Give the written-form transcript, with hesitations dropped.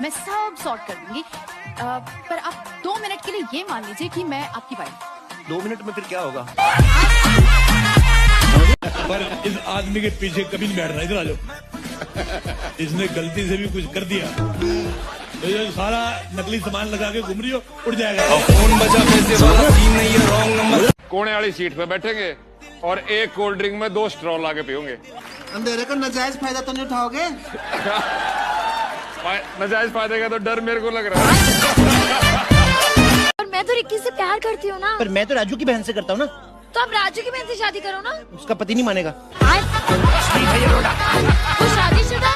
मैं सब सॉर्ट कर दूंगी। पर आप 2 मिनट के लिए ये मान लीजिए कि मैं आपकी वाइफ। 2 मिनट में फिर क्या होगा? पर इस आदमी के पीछे कभी नहीं बैठना, इधर आ जाओ। इसने गलती से भी कुछ कर दिया तो ये सारा नकली सामान लगा के घूम रही हो, उड़ जाएगा। कोने वाली सीट पे बैठेंगे और एक कोल्ड ड्रिंक में 2 स्ट्रॉ लाके पियोगे। अंधेरे का नाजायज फायदा तो नहीं उठाओगे? नाजायज फायदे का तो डर मेरे को लग रहा है। और मैं तो रिक्की से प्यार करती हूँ ना। पर मैं तो राजू की बहन से करता हूँ ना। तो आप राजू की बहन से शादी करो ना। उसका पति नहीं मानेगा। वो शादीशुदा